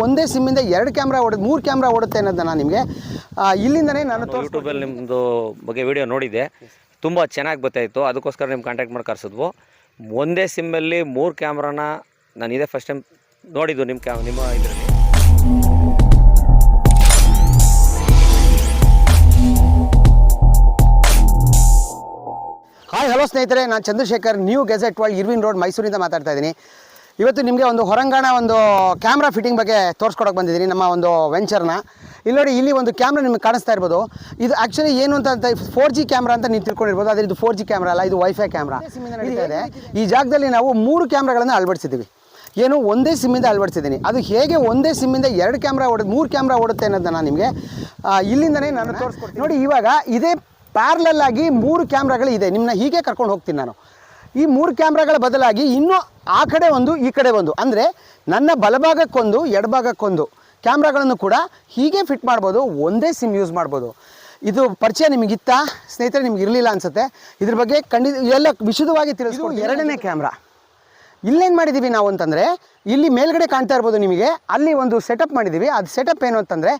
ಒಂದೇ ಸಿಮ್ಮಿಂದ 2 ಕ್ಯಾಮ್ರಾ ಓಡುತ್ತೆ, 3 ಕ್ಯಾಮ್ರಾ ಓಡುತ್ತೆ ಅನ್ನೋದನ್ನು ನಿಮಗೆ ಇಲ್ಲಿಂದನೇ ನಾನು ಯೂಟ್ಯೂಬಲ್ಲಿ ನಿಮ್ಮದು ಬಗ್ಗೆ ವಿಡಿಯೋ ನೋಡಿದ್ದೆ, ತುಂಬ ಚೆನ್ನಾಗಿ ಗೊತ್ತಾಯಿತು. ಅದಕ್ಕೋಸ್ಕರ ನಿಮ್ಮ ಕಾಂಟ್ಯಾಕ್ಟ್ ಮಾಡಿ ಕರೆಸಿದ್ವು. ಒಂದೇ ಸಿಮ್ಮಲ್ಲಿ 3 ಕ್ಯಾಮ್ರಾನ ನಾನು ಇದೇ ಫಸ್ಟ್ ಟೈಮ್ ನೋಡಿದ್ದು ನಿಮ್ಮ ಇದರಲ್ಲಿ. ಹಾಯ್ ಹಲೋ ಸ್ನೇಹಿತರೆ, ನಾನು Chandrashekar, new gadget world, Irwin road, ಮೈಸೂರಿಂದ ಮಾತಾಡ್ತಾ ಇದ್ದೀನಿ. ಇವತ್ತು ನಿಮಗೆ ಒಂದು ಹೊರಾಂಗಣ ಒಂದು ಕ್ಯಾಮ್ರಾ ಫಿಟ್ಟಿಂಗ್ ಬಗ್ಗೆ ತೋರಿಸ್ಕೊಡೋಕೆ ಬಂದಿದ್ದೀನಿ, ನಮ್ಮ ಒಂದು ವೆಂಚರ್ನ. ಇಲ್ಲಿ ನೋಡಿ, ಇಲ್ಲಿ ಒಂದು ಕ್ಯಾಮ್ರಾ ನಿಮಗೆ ಕಾಣಿಸ್ತಾ ಇರ್ಬೋದು. ಇದು ಆ್ಯಕ್ಚುಲಿ ಏನು ಅಂತ 4G ಕ್ಯಾಮ್ರಾ ಅಂತ ನೀವು ತಿಳ್ಕೊಂಡಿರ್ಬೋದು. ಆದರೆ ಇದು 4G ಕ್ಯಾಮ್ರಾ ಅಲ್ಲ, ಇದು ವೈಫೈ ಕ್ಯಾಮ್ರಾ. ನಡೀತಾ ಇದೆ. ಈ ಜಾಗದಲ್ಲಿ ನಾವು 3 ಕ್ಯಾಮ್ರಾಗಳನ್ನು ಅಳವಡಿಸಿದ್ದೀವಿ. ಏನು ಒಂದೇ ಸಿಮ್ಮಿಂದ ಅಳವಡಿಸಿದ್ದೀನಿ. ಅದು ಹೇಗೆ ಒಂದೇ ಸಿಮ್ಮಿಂದ 2 ಕ್ಯಾಮ್ರಾ ಓಡುತ್ತೆ, 3 ಕ್ಯಾಮ್ರಾ ಓಡುತ್ತೆ ಅನ್ನೋದನ್ನು ನಿಮಗೆ ಇಲ್ಲಿಂದನೇ ನಾನು ತೋರಿಸ್ಕೊಡ್ತೀನಿ. ನೋಡಿ, ಇವಾಗ ಇದೇ ಪ್ಯಾರಲಲ್ ಆಗಿ 3 ಕ್ಯಾಮ್ರಾಗಳು ಇದೆ. ನಿಮ್ಮನ್ನ ಹೀಗೆ ಕರ್ಕೊಂಡು ಹೋಗ್ತೀನಿ ನಾನು. ಈ 3 ಕ್ಯಾಮ್ರಾಗಳ ಬದಲಾಗಿ ಇನ್ನೂ ಆ ಕಡೆ ಒಂದು, ಈ ಕಡೆ ಒಂದು, ಅಂದರೆ ನನ್ನ ಬಲಭಾಗಕ್ಕೊಂದು, ಎಡಭಾಗಕ್ಕೊಂದು ಕ್ಯಾಮ್ರಾಗಳನ್ನು ಕೂಡ ಹೀಗೆ ಫಿಟ್ ಮಾಡ್ಬೋದು. ಒಂದೇ ಸಿಮ್ ಯೂಸ್ ಮಾಡ್ಬೋದು. ಇದು ಪರಿಚಯ ನಿಮಗಿತ್ತಾ ಸ್ನೇಹಿತರೆ? ನಿಮ್ಗೆ ಇರಲಿಲ್ಲ ಅನಿಸುತ್ತೆ. ಇದ್ರ ಬಗ್ಗೆ ಎಲ್ಲ ವಿಶದವಾಗಿ ತಿಳಿಸ್ಕೊಡ್ತೀನಿ. 2ನೇ ಕ್ಯಾಮ್ರಾ ಇಲ್ಲೇನು ಮಾಡಿದ್ದೀವಿ ನಾವು ಅಂತಂದರೆ, ಇಲ್ಲಿ ಮೇಲ್ಗಡೆ ಕಾಣ್ತಾ ಇರ್ಬೋದು ನಿಮಗೆ, ಅಲ್ಲಿ ಒಂದು ಸೆಟಪ್ ಮಾಡಿದ್ದೀವಿ. ಅದು ಸೆಟಪ್ ಏನು ಅಂತಂದರೆ,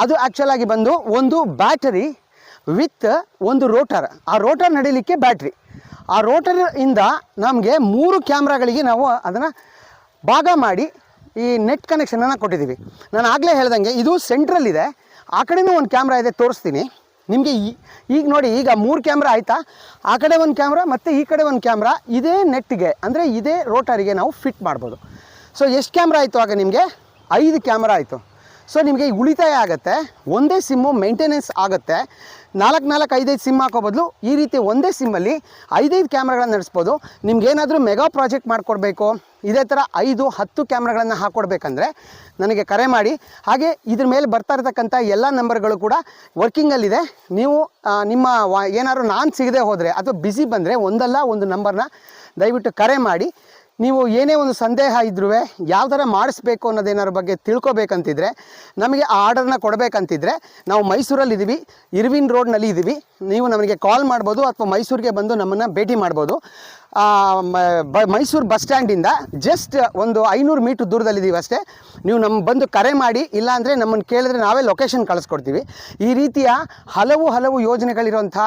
ಅದು ಆ್ಯಕ್ಚುಲಾಗಿ ಬಂದು ಒಂದು ಬ್ಯಾಟರಿ ವಿತ್ ಒಂದು ರೋಟರ್. ಆ ರೋಟರ್ ನಡೀಲಿಕ್ಕೆ ಬ್ಯಾಟ್ರಿ. ಆ ರೋಟರ್ ಇಂದ ನಮಗೆ 3 ಕ್ಯಾಮ್ರಾಗಳಿಗೆ ನಾವು ಅದನ್ನು ಭಾಗ ಮಾಡಿ ಈ ನೆಟ್ ಕನೆಕ್ಷನನ್ನು ಕೊಟ್ಟಿದ್ದೀವಿ. ನಾನು ಆಗಲೇ ಹೇಳ್ದಂಗೆ ಇದು ಸೆಂಟ್ರಲ್ ಇದೆ, ಆ ಕಡೆಯೂ ಒಂದು ಕ್ಯಾಮ್ರಾ ಇದೆ, ತೋರಿಸ್ತೀನಿ ನಿಮಗೆ. ಈಗ ನೋಡಿ, ಈಗ 3 ಕ್ಯಾಮ್ರಾ ಆಯಿತಾ? ಆ ಕಡೆ ಒಂದು ಕ್ಯಾಮ್ರಾ ಮತ್ತು ಈ ಕಡೆ ಒಂದು ಕ್ಯಾಮ್ರಾ ಇದೇ ನೆಟ್ಗೆ, ಅಂದರೆ ಇದೇ ರೋಟರಿಗೆ ನಾವು ಫಿಟ್ ಮಾಡ್ಬೋದು. ಸೊ ಎಷ್ಟು ಕ್ಯಾಮ್ರಾ ಆಯಿತು? ಆಗ ನಿಮಗೆ 5 ಕ್ಯಾಮ್ರಾ ಆಯಿತು. ಸೊ ನಿಮಗೆ ಈಗ ಉಳಿತಾಯ ಆಗುತ್ತೆ, ಒಂದೇ ಸಿಮ್ಮು ಮೇಂಟೆನೆನ್ಸ್ ಆಗುತ್ತೆ. 4, 5 ಸಿಮ್ ಹಾಕೋ ಬದಲು ಈ ರೀತಿ ಒಂದೇ ಸಿಮ್ಮಲ್ಲಿ 5 ಕ್ಯಾಮ್ರಾಗಳನ್ನು ನಡೆಸ್ಬೋದು. ನಿಮ್ಗೇನಾದರೂ ಮೆಗಾ ಪ್ರಾಜೆಕ್ಟ್ ಮಾಡಿಕೊಡ್ಬೇಕು, ಇದೇ ಥರ 5, 10 ಕ್ಯಾಮ್ರಾಗಳನ್ನು ಹಾಕ್ಕೊಡ್ಬೇಕಂದ್ರೆ ನನಗೆ ಕರೆ ಮಾಡಿ. ಹಾಗೆ ಇದ್ರ ಮೇಲೆ ಬರ್ತಾ ಇರ್ತಕ್ಕಂಥ ಎಲ್ಲ ನಂಬರ್ಗಳು ಕೂಡ ವರ್ಕಿಂಗಲ್ಲಿದೆ. ನೀವು ನಿಮ್ಮ ಏನಾದ್ರು ನಾನು ಸಿಗದೆ ಹೋದರೆ ಅಥವಾ ಬ್ಯುಸಿ ಬಂದರೆ ಒಂದಲ್ಲ ಒಂದು ನಂಬರ್ನ ದಯವಿಟ್ಟು ಕರೆ ಮಾಡಿ. ನೀವು ಏನೇ ಒಂದು ಸಂದೇಹ ಇದ್ರೂ, ಯಾವ ಥರ ಮಾಡಿಸ್ಬೇಕು ಅನ್ನೋದೇನಾದ್ರ ಬಗ್ಗೆ ತಿಳ್ಕೊಬೇಕಂತಿದ್ರೆ, ನಮಗೆ ಆ ಆರ್ಡರ್ನ ಕೊಡಬೇಕಂತಿದ್ರೆ, ನಾವು ಮೈಸೂರಲ್ಲಿದ್ದೀವಿ, ಇರ್ವಿನ್ ರೋಡ್ನಲ್ಲಿ ಇದ್ದೀವಿ. ನೀವು ನಮಗೆ ಕಾಲ್ ಮಾಡ್ಬೋದು ಅಥವಾ ಮೈಸೂರಿಗೆ ಬಂದು ನಮ್ಮನ್ನು ಭೇಟಿ ಮಾಡ್ಬೋದು. ಮೈಸೂರು ಬಸ್ ಸ್ಟ್ಯಾಂಡಿಂದ ಜಸ್ಟ್ ಒಂದು 500 ಮೀಟ್ರ್ ದೂರದಲ್ಲಿದ್ದೀವಿ ಅಷ್ಟೇ. ನೀವು ನಮ್ಮ ಬಂದು ಕರೆ ಮಾಡಿ, ಇಲ್ಲಾಂದರೆ ನಮ್ಮನ್ನು ಕೇಳಿದ್ರೆ ನಾವೇ ಲೊಕೇಶನ್ ಕಳಿಸ್ಕೊಡ್ತೀವಿ. ಈ ರೀತಿಯ ಹಲವು ಯೋಜನೆಗಳಿರುವಂಥ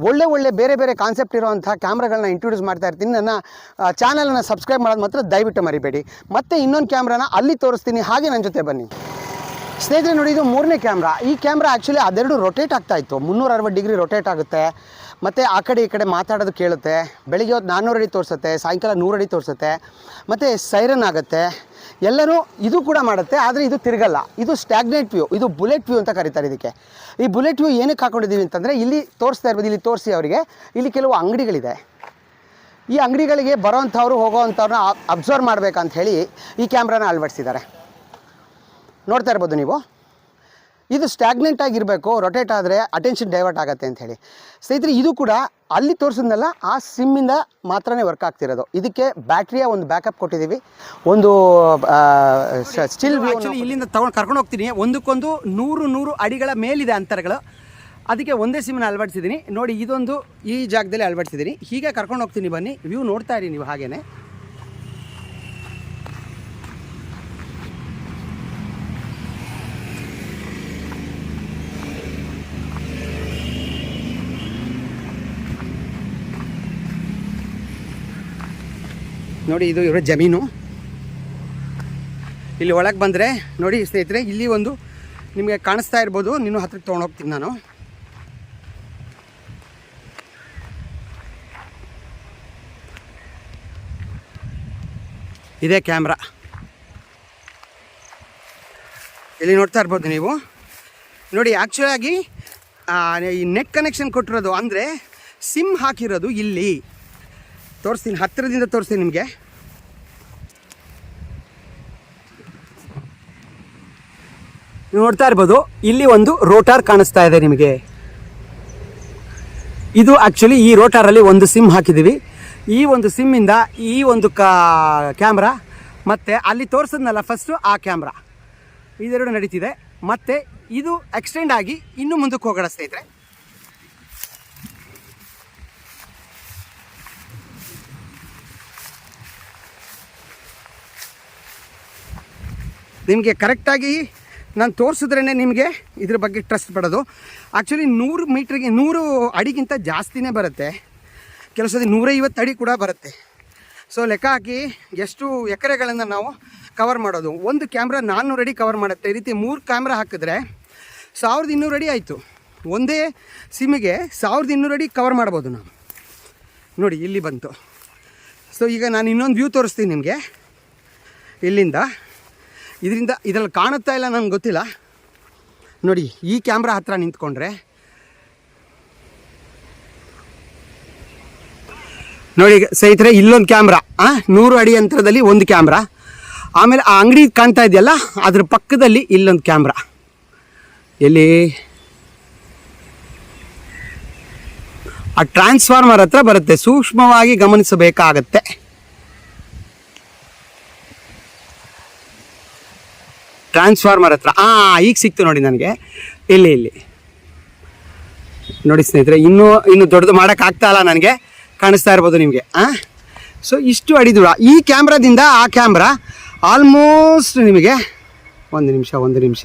ಒಳ್ಳೆ ಬೇರೆ ಬೇರೆ ಕಾನ್ಸೆಪ್ಟ್ ಇರುವಂಥ ಕ್ಯಾಮ್ರಾಗಳನ್ನ ಇಂಟ್ರೊಡ್ಯೂಸ್ ಮಾಡ್ತಾ ಇರ್ತೀನಿ. ನನ್ನ ಚಾನಲನ್ನು ಸಬ್ಸ್ಕ್ರೈಬ್ ಮಾಡೋದು ಮಾತ್ರ ದಯವಿಟ್ಟು ಮರಿಬೇಡಿ. ಮತ್ತು ಇನ್ನೊಂದು ಕ್ಯಾಮ್ರಾನ ಅಲ್ಲಿ ತೋರಿಸ್ತೀನಿ, ಹಾಗೆ ನನ್ನ ಜೊತೆ ಬನ್ನಿ ಸ್ನೇಹಿತರೆ. ನೋಡಿ, ಇದು 3ನೇ ಕ್ಯಾಮ್ರಾ. ಈ ಕ್ಯಾಮ್ರಾ ಆ್ಯಕ್ಚುಲಿ ಅದೆರಡು ರೊಟೇಟ್ ಆಗ್ತಾಯಿತ್ತು, 360 ಡಿಗ್ರಿ ರೊಟೇಟ್ ಆಗುತ್ತೆ. ಮತ್ತು ಆ ಕಡೆ ಈ ಕಡೆ ಮಾತಾಡೋದು ಕೇಳುತ್ತೆ. ಬೆಳಿಗ್ಗೆ ಹೊತ್ತು 400 ಅಡಿ ತೋರಿಸುತ್ತೆ, ಸಾಯಂಕಾಲ 100 ಅಡಿ ತೋರಿಸುತ್ತೆ. ಮತ್ತು ಸೈರನ್ ಆಗುತ್ತೆ, ಎಲ್ಲನೂ ಇದು ಕೂಡ ಮಾಡುತ್ತೆ. ಆದರೆ ಇದು ತಿರುಗಲ್ಲ. ಇದು ಸ್ಟ್ಯಾಗ್ನೆಟ್ ವ್ಯೂ, ಇದು ಬುಲೆಟ್ ವ್ಯೂ ಅಂತ ಕರೀತಾರೆ ಇದಕ್ಕೆ. ಈ ಬುಲೆಟ್ ವ್ಯೂ ಏನಕ್ಕೆ ಹಾಕ್ಕೊಂಡಿದ್ದೀವಿ ಅಂತಂದರೆ, ಇಲ್ಲಿ ತೋರಿಸ್ತಾ ಇರ್ಬೋದು, ಇಲ್ಲಿ ತೋರಿಸಿ ಅವರಿಗೆ. ಇಲ್ಲಿ ಕೆಲವು ಅಂಗಡಿಗಳಿದೆ. ಈ ಅಂಗಡಿಗಳಿಗೆ ಬರೋವಂಥವ್ರು ಹೋಗೋವಂಥವ್ರನ್ನ ಅಬ್ಸರ್ವ್ ಮಾಡಬೇಕಂತ ಹೇಳಿ ಈ ಕ್ಯಾಮ್ರಾನ ಅಳವಡಿಸಿದ್ದಾರೆ. ನೋಡ್ತಾ ಇರ್ಬೋದು ನೀವು. ಇದು ಸ್ಟ್ಯಾಗ್ನೆಂಟ್ ಆಗಿರಬೇಕು, ರೊಟೇಟ್ ಆದರೆ ಅಟೆನ್ಷನ್ ಡೈವರ್ಟ್ ಆಗುತ್ತೆ ಅಂಥೇಳಿ. ಸ್ನೇಹಿತರೆ, ಇದು ಕೂಡ ಅಲ್ಲಿ ತೋರಿಸಿದ್ನಲ್ಲ ಆ ಸಿಮ್ಮಿಂದ ಮಾತ್ರನೇ ವರ್ಕ್ ಆಗ್ತಿರೋದು. ಇದಕ್ಕೆ ಬ್ಯಾಟ್ರಿಯ ಒಂದು ಬ್ಯಾಕಪ್ ಕೊಟ್ಟಿದ್ದೀವಿ. ಒಂದು ಸ್ಟಿಲ್ ಆ್ಯಕ್ಚುಲಿ ಇಲ್ಲಿಂದ ಕರ್ಕೊಂಡು ಹೋಗ್ತೀನಿ. ಒಂದಕ್ಕೊಂದು 100 ಅಡಿಗಳ ಮೇಲಿದೆ ಅಂತರಗಳು. ಅದಕ್ಕೆ ಒಂದೇ ಸಿಮ್ಮನ್ನ ಅಳವಡಿಸಿದ್ದೀನಿ. ನೋಡಿ, ಇದೊಂದು ಈ ಜಾಗದಲ್ಲಿ ಅಳವಡಿಸಿದ್ದೀನಿ. ಹೀಗೆ ಕರ್ಕೊಂಡು ಹೋಗ್ತೀನಿ, ಬನ್ನಿ. ವ್ಯೂ ನೋಡ್ತಾ ಇರಿ ನೀವು. ಹಾಗೇ ನೋಡಿ, ಇದು ಇವರ ಜಮೀನು. ಇಲ್ಲಿ ಒಳಗೆ ಬಂದರೆ ನೋಡಿ ಸ್ನೇಹಿತರೆ, ಇಲ್ಲಿ ಒಂದು ನಿಮಗೆ ಕಾಣಿಸ್ತಾ ಇರ್ಬೋದು. ನೀನು ಹತ್ರಕ್ಕೆ ತೊಗೊಂಡೋಗ್ತೀನಿ ನಾನು. ಇದೇ ಕ್ಯಾಮ್ರಾ. ಇಲ್ಲಿ ನೋಡ್ತಾ ಇರ್ಬೋದು ನೀವು. ನೋಡಿ, ಆ್ಯಕ್ಚುಲಾಗಿ ಈ ನೆಟ್ ಕನೆಕ್ಷನ್ ಕೊಟ್ಟಿರೋದು, ಅಂದರೆ ಸಿಮ್ ಹಾಕಿರೋದು ಇಲ್ಲಿ. ತೋರಿಸ್ತೀನಿ, ಹತ್ತಿರದಿಂದ ತೋರಿಸ್ತೀನಿ ನಿಮಗೆ. ನೀವು ನೋಡ್ತಾ ಇರ್ಬೋದು, ಇಲ್ಲಿ ಒಂದು ರೋಟಾರ್ ಕಾಣಿಸ್ತಾ ಇದೆ ನಿಮಗೆ. ಇದು ಆ್ಯಕ್ಚುಲಿ ಈ ರೋಟಾರಲ್ಲಿ ಒಂದು ಸಿಮ್ ಹಾಕಿದ್ದೀವಿ. ಈ ಒಂದು ಸಿಮ್ಮಿಂದ ಈ ಒಂದು ಕ್ಯಾಮ್ರಾ ಮತ್ತು ಅಲ್ಲಿ ತೋರಿಸಿದ್ನಲ್ಲ ಫಸ್ಟು ಆ ಕ್ಯಾಮ್ರಾ, ಇದೆರಡು ನಡೀತಿದೆ. ಮತ್ತು ಇದು ಎಕ್ಸ್ಟೆಂಡ್ ಆಗಿ ಇನ್ನೂ ಮುಂದಕ್ಕೆ ಹೋಗೋಣ ಸ್ನೇಹಿತರೆ. ನಿಮಗೆ ಕರೆಕ್ಟಾಗಿ ನಾನು ತೋರಿಸಿದ್ರೇ ನಿಮಗೆ ಇದ್ರ ಬಗ್ಗೆ ಟ್ರಸ್ಟ್ ಪಡೋದು. ಆ್ಯಕ್ಚುಲಿ 100 ಮೀಟ್ರಿಗೆ 100 ಅಡಿಗಿಂತ ಜಾಸ್ತಿನೇ ಬರುತ್ತೆ, ಕೆಲವು ಸತಿ 150 ಅಡಿ ಕೂಡ ಬರುತ್ತೆ. ಸೊ ಲೆಕ್ಕ ಹಾಕಿ ಎಷ್ಟು ಎಕರೆಗಳನ್ನು ನಾವು ಕವರ್ ಮಾಡೋದು. ಒಂದು ಕ್ಯಾಮ್ರಾ 400 ಅಡಿ ಕವರ್ ಮಾಡುತ್ತೆ. ಈ ರೀತಿ 3 ಕ್ಯಾಮ್ರಾ ಹಾಕಿದ್ರೆ 1200 ಅಡಿ ಆಯಿತು. ಒಂದೇ ಸಿಮ್ಮಿಗೆ 1200 ಅಡಿ ಕವರ್ ಮಾಡ್ಬೋದು ನಾವು. ನೋಡಿ ಇಲ್ಲಿ ಬಂತು. ಸೊ ಈಗ ನಾನು ಇನ್ನೊಂದು ವ್ಯೂ ತೋರಿಸ್ತೀನಿ ನಿಮಗೆ ಇಲ್ಲಿಂದ. ಇದರಲ್ಲಿ ಕಾಣುತ್ತಾ ಇಲ್ಲ ನನಗೆ ಗೊತ್ತಿಲ್ಲ. ನೋಡಿ ಈ ಕ್ಯಾಮ್ರಾ ಹತ್ರ ನಿಂತ್ಕೊಂಡ್ರೆ ನೋಡಿ ಸ್ನೇಹಿತರೆ, ಇಲ್ಲೊಂದು ಕ್ಯಾಮ್ರಾ 100 ಅಡಿ ಅಂತರದಲ್ಲಿ ಒಂದು ಕ್ಯಾಮ್ರಾ. ಆಮೇಲೆ ಆ ಅಂಗಡಿ ಕಾಣ್ತಾ ಇದೆಯಲ್ಲ ಅದ್ರ ಪಕ್ಕದಲ್ಲಿ ಇಲ್ಲೊಂದು ಕ್ಯಾಮ್ರಾ. ಎಲ್ಲಿ ಆ ಟ್ರಾನ್ಸ್ಫಾರ್ಮರ್ ಹತ್ರ ಬರುತ್ತೆ, ಸೂಕ್ಷ್ಮವಾಗಿ ಗಮನಿಸಬೇಕಾಗತ್ತೆ. ಟ್ರಾನ್ಸ್ಫಾರ್ಮರ್ ಹತ್ರ ಈಗ ಸಿಕ್ತು ನೋಡಿ ನನಗೆ. ಇಲ್ಲಿ ನೋಡಿ ಸ್ನೇಹಿತರೆ, ಇನ್ನೂ ದೊಡ್ಡದು ಮಾಡೋಕ್ಕಾಗ್ತಾ ಇಲ್ಲ ನನಗೆ, ಕಾಣಿಸ್ತಾ ಇರ್ಬೋದು ನಿಮಗೆ. ಸೊ ಇಷ್ಟು ಅಡಿ ದೂರ ಈ ಕ್ಯಾಮ್ರಾದಿಂದ ಆ ಕ್ಯಾಮ್ರಾ ಆಲ್ಮೋಸ್ಟ್ ನಿಮಗೆ ಒಂದು ನಿಮಿಷ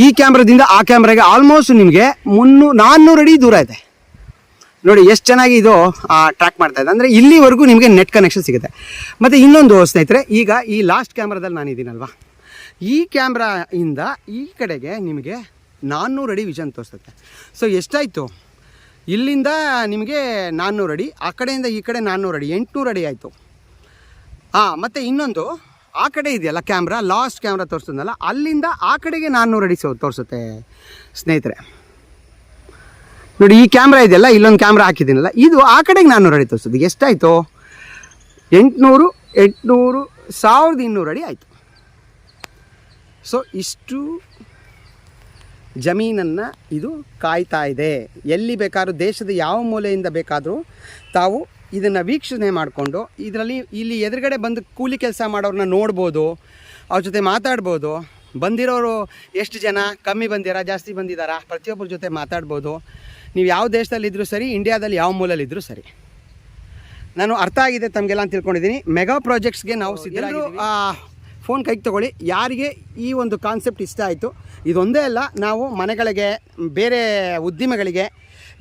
ಈ ಕ್ಯಾಮ್ರಾದಿಂದ ಆ ಕ್ಯಾಮ್ರಾಗೆ ಆಲ್ಮೋಸ್ಟ್ ನಿಮಗೆ 400 ಅಡಿ ದೂರ ಇದೆ. ನೋಡಿ ಎಷ್ಟು ಚೆನ್ನಾಗಿ ಇದು ಟ್ರ್ಯಾಕ್ ಮಾಡ್ತಾ ಇದೆ. ಅಂದರೆ ಇಲ್ಲಿವರೆಗೂ ನಿಮಗೆ ನೆಟ್ ಕನೆಕ್ಷನ್ ಸಿಗುತ್ತೆ. ಮತ್ತು ಇನ್ನೊಂದು ಸ್ನೇಹಿತರೆ, ಈಗ ಈ ಲಾಸ್ಟ್ ಕ್ಯಾಮ್ರಾದಲ್ಲಿ ನಾನು ಇದ್ದೀನಲ್ವ, ಈ ಕ್ಯಾಮ್ರಾಯಿಂದ ಈ ಕಡೆಗೆ ನಿಮಗೆ 400 ಅಡಿ ವಿಷನ್ ತೋರಿಸುತ್ತೆ. ಸೊ ಎಷ್ಟಾಯಿತು, ಇಲ್ಲಿಂದ ನಿಮಗೆ 400 ಅಡಿ, ಆ ಕಡೆಯಿಂದ ಈ ಕಡೆ 400 ಅಡಿ, 800 ಅಡಿ ಆಯಿತು. ಮತ್ತು ಇನ್ನೊಂದು ಆ ಕಡೆ ಇದೆಯಲ್ಲ ಕ್ಯಾಮ್ರಾ, ಲಾಸ್ಟ್ ಕ್ಯಾಮ್ರಾ ತೋರಿಸ್ತದಲ್ಲ, ಅಲ್ಲಿಂದ ಆ ಕಡೆಗೆ 400 ಅಡಿ ತೋರಿಸುತ್ತೆ ಸ್ನೇಹಿತರೆ. ನೋಡಿ ಈ ಕ್ಯಾಮ್ರಾ ಇದೆಯಲ್ಲ, ಇಲ್ಲೊಂದು ಕ್ಯಾಮ್ರಾ ಹಾಕಿದ್ದೀನಲ್ಲ, ಇದು ಆ ಕಡೆಗೆ 400 ಅಡಿ ತೋರಿಸ್ತದೆ. ಎಷ್ಟಾಯಿತು, 800 1200 ಅಡಿ ಆಯಿತು. ಸೊ ಇಷ್ಟು ಜಮೀನನ್ನು ಇದು ಕಾಯ್ತಾ ಇದೆ. ಎಲ್ಲಿ ಬೇಕಾದ್ರೂ ದೇಶದ ಯಾವ ಮೂಲೆಯಿಂದ ಬೇಕಾದರೂ ತಾವು ಇದನ್ನು ವೀಕ್ಷಣೆ ಮಾಡಿಕೊಂಡು ಇಲ್ಲಿ ಎದುರುಗಡೆ ಬಂದು ಕೂಲಿ ಕೆಲಸ ಮಾಡೋರನ್ನ ನೋಡ್ಬೋದು, ಅವ್ರ ಜೊತೆ ಮಾತಾಡ್ಬೋದು. ಬಂದಿರೋರು ಎಷ್ಟು ಜನ, ಕಮ್ಮಿ ಬಂದಿರಾ, ಜಾಸ್ತಿ ಬಂದಿದ್ದಾರಾ, ಪ್ರತಿಯೊಬ್ಬರ ಜೊತೆ ಮಾತಾಡ್ಬೋದು. ನೀವು ಯಾವ ದೇಶದಲ್ಲಿದ್ದರೂ ಸರಿ, ಇಂಡಿಯಾದಲ್ಲಿ ಯಾವ ಮೂಲೆಯಲ್ಲಿದ್ದರೂ ಸರಿ. ನಾನು ಅರ್ಥ ಆಗಿದೆ ತಮಗೆಲ್ಲ ಅಂತ ತಿಳ್ಕೊಂಡಿದ್ದೀನಿ. ಮೆಗಾ ಪ್ರಾಜೆಕ್ಟ್ಸ್ಗೆ ನಾವು ಸಿದ್ಧರಾಗಿದ್ದೀವಿ. ಫೋನ್ ಕೈಗೆ ತೊಗೊಳ್ಳಿ. ಯಾರಿಗೆ ಈ ಒಂದು ಕಾನ್ಸೆಪ್ಟ್ ಇಷ್ಟ ಆಯಿತು, ಇದೊಂದೇ ಅಲ್ಲ, ನಾವು ಮನೆಗಳಿಗೆ, ಬೇರೆ ಉದ್ದಿಮೆಗಳಿಗೆ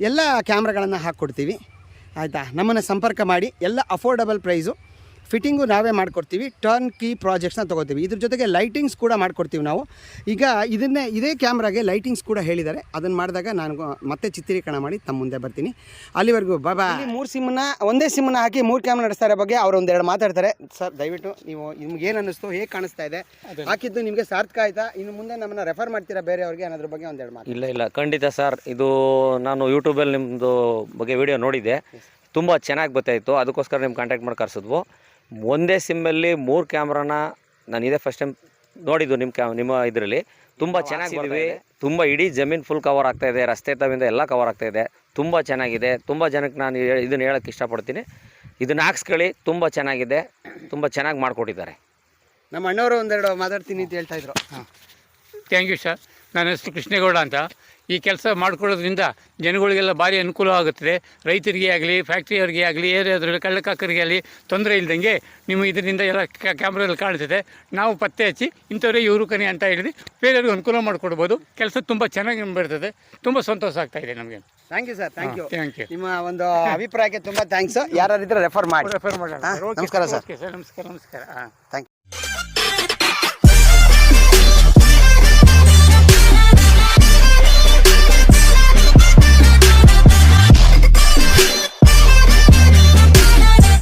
ಎಲ್ಲ ಕ್ಯಾಮ್ರಾಗಳನ್ನು ಹಾಕ್ಕೊಡ್ತೀವಿ. ಆಯಿತಾ, ನಮ್ಮನ್ನು ಸಂಪರ್ಕ ಮಾಡಿ. ಎಲ್ಲ ಅಫೋರ್ಡಬಲ್ ಪ್ರೈಸು, ಫಿಟ್ಟಿಂಗು ನಾವೇ ಮಾಡಿಕೊಡ್ತೀವಿ. ಟರ್ನ್ ಕೀ ಪ್ರಾಜೆಕ್ಟ್ಸ್ನ ತೊಗೋತೀವಿ. ಇದ್ರ ಜೊತೆಗೆ ಲೈಟಿಂಗ್ಸ್ ಕೂಡ ಮಾಡಿಕೊಡ್ತೀವಿ ನಾವು. ಈಗ ಇದೇ ಕ್ಯಾಮ್ರಾಗೆ ಲೈಟಿಂಗ್ಸ್ ಕೂಡ ಹೇಳಿದ್ದಾರೆ. ಅದನ್ನು ಮಾಡಿದಾಗ ನಾನು ಮತ್ತೆ ಚಿತ್ರೀಕರಣ ಮಾಡಿ ತಮ್ಮ ಮುಂದೆ ಬರ್ತೀನಿ. ಅಲ್ಲಿವರೆಗೂ ಬಾಬಾ. 3 ಸಿಮ್ಮನ್ನ ಒಂದೇ ಸಿಮ್ಮನ್ನ ಹಾಕಿ 3 ಕ್ಯಾಮ್ರಾ ನಡೆಸ್ತಾರೆ ಬಗ್ಗೆ ಅವರು ಒಂದೆರಡು ಮಾತಾಡ್ತಾರೆ. ಸರ್ ದಯವಿಟ್ಟು ನೀವು ನಿಮ್ಗೆ ಏನು ಅನ್ನಿಸ್ತು, ಹೇಗೆ ಕಾಣಿಸ್ತಾ ಇದೆ, ಹಾಕಿದ್ದು ನಿಮಗೆ ಸಾರ್ಥಕ ಆಯಿತಾ, ಇನ್ನು ಮುಂದೆ ನಮ್ಮನ್ನು ರೆಫರ್ ಮಾಡ್ತೀರಾ ಬೇರೆಯವ್ರಿಗೆ ಅನ್ನೋದ್ರ ಬಗ್ಗೆ ಒಂದೆರಡು ಮಾತು? ಇಲ್ಲ ಖಂಡಿತ ಸರ್. ಇದು ನಾನು ಯೂಟ್ಯೂಬಲ್ಲಿ ನಿಮ್ಮದು ಬಗ್ಗೆ ವಿಡಿಯೋ ನೋಡಿದ್ದೆ, ತುಂಬ ಚೆನ್ನಾಗಿ ಗೊತ್ತಾಯಿತು. ಅದಕ್ಕೋಸ್ಕರ ನಿಮ್ಮ ಕಾಂಟ್ಯಾಕ್ಟ್ ಮಾಡಿ ಕರೆಸಿದ್ವು. ಒಂದೇ ಸಿಮ್ಮಲ್ಲಿ 3 ಕ್ಯಾಮ್ರಾನ ನಾನು ಇದೇ ಫಸ್ಟ್ ಟೈಮ್ ನೋಡಿದ್ದು ನಿಮ್ಮ ಇದರಲ್ಲಿ. ತುಂಬ ಚೆನ್ನಾಗಿದ್ದೀವಿ. ತುಂಬ ಇಡೀ ಜಮೀನು ಫುಲ್ ಕವರ್ ಆಗ್ತಾಯಿದೆ, ರಸ್ತೆ ತವಿಂದ ಎಲ್ಲ ಕವರ್ ಆಗ್ತಾಯಿದೆ. ತುಂಬ ಚೆನ್ನಾಗಿದೆ. ತುಂಬ ಜನಕ್ಕೆ ನಾನು ಇದನ್ನು ಹೇಳೋಕ್ಕೆ ಇಷ್ಟಪಡ್ತೀನಿ. ಇದನ್ನು ಹಾಕ್ಸ್ಕೊಳ್ಳಿ, ತುಂಬ ಚೆನ್ನಾಗಿದೆ, ತುಂಬ ಚೆನ್ನಾಗಿ ಮಾಡಿಕೊಟ್ಟಿದ್ದಾರೆ. ನಮ್ಮ ಅಣ್ಣವರು ಒಂದೆರಡು ಮಾತಾಡ್ತೀನಿ ಅಂತ ಹೇಳ್ತಾ ಇದ್ರು. Thank you sir. ನನ್ನ ಹೆಸರು ಕೃಷ್ಣೇಗೌಡ ಅಂತ. ಈ ಕೆಲಸ ಮಾಡಿಕೊಡೋದ್ರಿಂದ ಜನಗಳಿಗೆಲ್ಲ ಭಾರಿ ಅನುಕೂಲ ಆಗುತ್ತದೆ. ರೈತರಿಗೆ ಆಗಲಿ, ಫ್ಯಾಕ್ಟ್ರಿಯವರಿಗೆ ಆಗಲಿ, ಏರಿಯಾದ್ರಲ್ಲಿ ಕಳ್ಳಕಾಕರಿಗೆ ಆಗಲಿ ತೊಂದರೆ ಇಲ್ದಂಗೆ ನಿಮ್ಮ ಇದರಿಂದ ಎಲ್ಲ ಕ್ಯಾಮ್ರಾದಲ್ಲಿ ಕಾಣ್ತದೆ. ನಾವು ಪತ್ತೆ ಹಚ್ಚಿ ಇಂಥವರೇ ಇವರು ಕನಿ ಅಂತ ಹೇಳಿದ್ರೆ ಬೇರೆಯವ್ರಿಗೆ ಅನುಕೂಲ ಮಾಡಿಕೊಡ್ಬೋದು. ಕೆಲಸ ತುಂಬ ಚೆನ್ನಾಗಿ ಬರ್ತದೆ. ತುಂಬ ಸಂತೋಷ ಆಗ್ತಾಯಿದೆ ನಮಗೆ. Thank you sir. Thank you. ನಿಮ್ಮ ಒಂದು ಥ್ಯಾಂಕ್ ಅಭಿಪ್ರಾಯಕ್ಕೆ ತುಂಬ ಥ್ಯಾಂಕ್ಸ್. ಯಾರಿದ್ರೆ ರೆಫರ್ ಮಾಡಿ. ಮಾಡೋಣ. ನಮಸ್ಕಾರ ಸರ್. ಓಕೆ ಸರ್, ನಮಸ್ಕಾರ. Thank you.